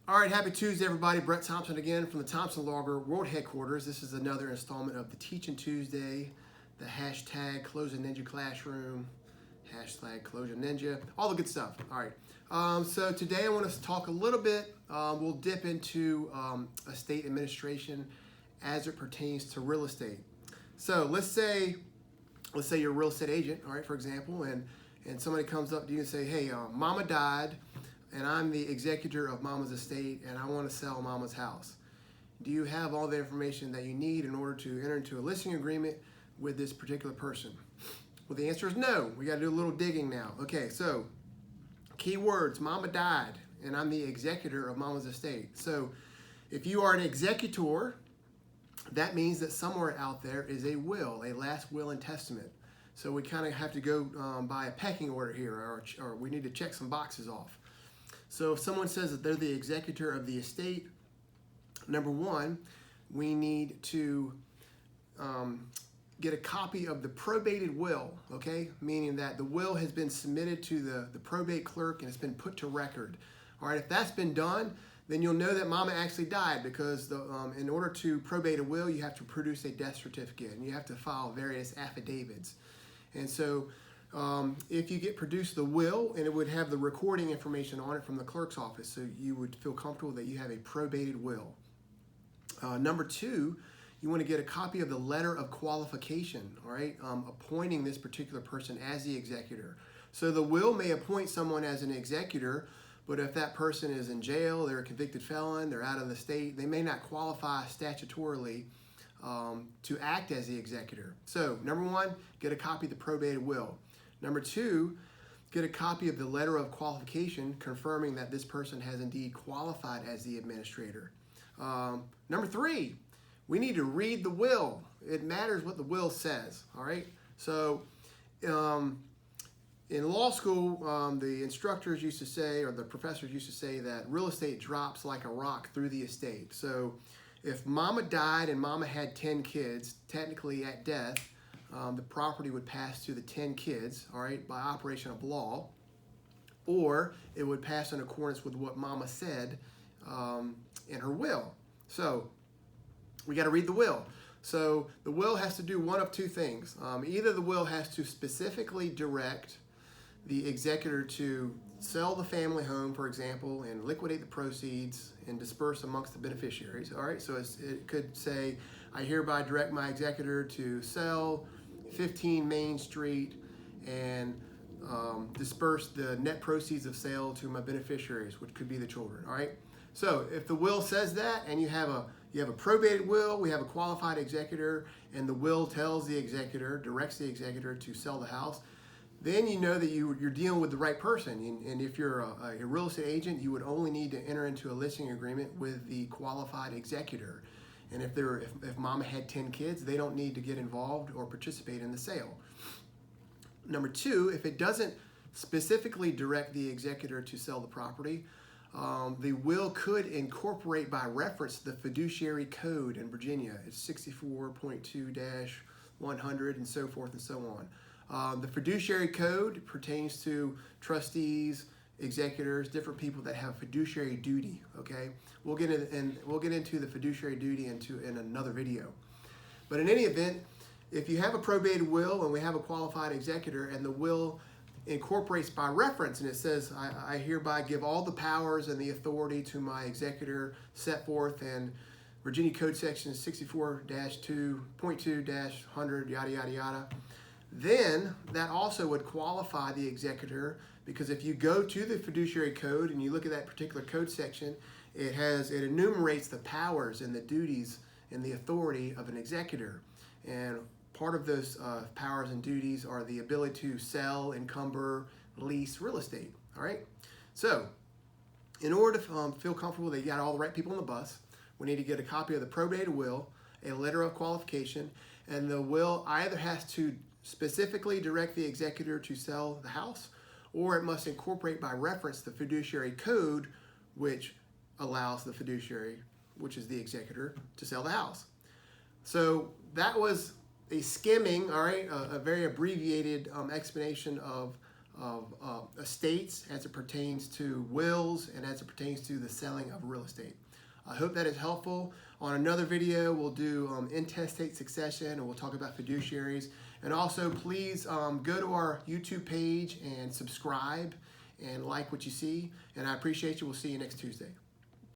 All right, happy Tuesday, everybody. Brett Thompson again from the Thompson Law Group World Headquarters. This is another installment of the Teaching Tuesday, the hashtag Close a Ninja Classroom, hashtag Close a Ninja, all the good stuff. All right, so today I want us to talk a little bit. We'll dip into estate administration as it pertains to real estate. So let's say you're a real estate agent, all right, for example, and somebody comes up to you and say, hey, Mama died, and I'm the executor of Mama's estate, and I want to sell Mama's house. Do you have all the information that you need in order to enter into a listing agreement with this particular person? Well, the answer is no. We got to do a little digging now. Okay, so key words: Mama died, and I'm the executor of Mama's estate. So if you are an executor, that means that somewhere out there is a will, a last will and testament. So we kind of have to go by a pecking order here, or we need to check some boxes off. So if someone says that they're the executor of the estate, number one, we need to get a copy of the probated will, okay? Meaning that the will has been submitted to the probate clerk and it's been put to record. All right, if that's been done, then you'll know that Mama actually died, because in order to probate a will, you have to produce a death certificate and you have to file various affidavits. And so if you get produced the will, and it would have the recording information on it from the clerk's office, so you would feel comfortable that you have a probated will. Number two, you want to get a copy of the letter of qualification, all right, appointing this particular person as the executor. So the will may appoint someone as an executor, but if that person is in jail, they're a convicted felon, they're out of the state, they may not qualify statutorily to act as the executor. So number one, get a copy of the probated will. Number two, get a copy of the letter of qualification confirming that this person has indeed qualified as the administrator. Number three, we need to read the will. It matters what the will says, all right? So in law school, the instructors used to say, or the professors used to say, that real estate drops like a rock through the estate. So if Mama died and Mama had 10 kids, technically at death, the property would pass to the 10 kids, all right, by operation of law, or it would pass in accordance with what Mama said in her will. So we got to read the will. So the will has to do one of two things. Either the will has to specifically direct the executor to sell the family home, for example, and liquidate the proceeds and disperse amongst the beneficiaries. All right, so it could say, I hereby direct my executor to sell 15 Main Street and disperse the net proceeds of sale to my beneficiaries, which could be the children. All right, so if the will says that, and you have a probated will, we have a qualified executor, and the will tells the executor, directs the executor to sell the house, then you know that you're dealing with the right person. And if you're a real estate agent, you would only need to enter into a listing agreement with the qualified executor. And if Mama had 10 kids, they don't need to get involved or participate in the sale. Number two, if it doesn't specifically direct the executor to sell the property, the will could incorporate by reference the fiduciary code in Virginia. It's 64.2-100 and so forth and so on. The fiduciary code pertains to trustees, executors, different people that have fiduciary duty. Okay, we'll get into the fiduciary duty in another video. But in any event, if you have a probated will and we have a qualified executor, and the will incorporates by reference, and it says, I hereby give all the powers and the authority to my executor set forth in Virginia Code Section 64-2.2-100, yada yada yada, then that also would qualify the executor, because if you go to the fiduciary code and you look at that particular code section, it enumerates the powers and the duties and the authority of an executor. And part of those powers and duties are the ability to sell, encumber, lease real estate. All right. So in order to feel comfortable that you got all the right people on the bus, we need to get a copy of the probated will, a letter of qualification, and the will either has to specifically direct the executor to sell the house, or it must incorporate by reference the fiduciary code, which allows the fiduciary, which is the executor, to sell the house. So that was a skimming, all right, a very abbreviated explanation of estates as it pertains to wills and as it pertains to the selling of real estate. I hope that is helpful. On another video, we'll do intestate succession, and we'll talk about fiduciaries. And also, please go to our YouTube page and subscribe and like what you see. And I appreciate you. We'll see you next Tuesday.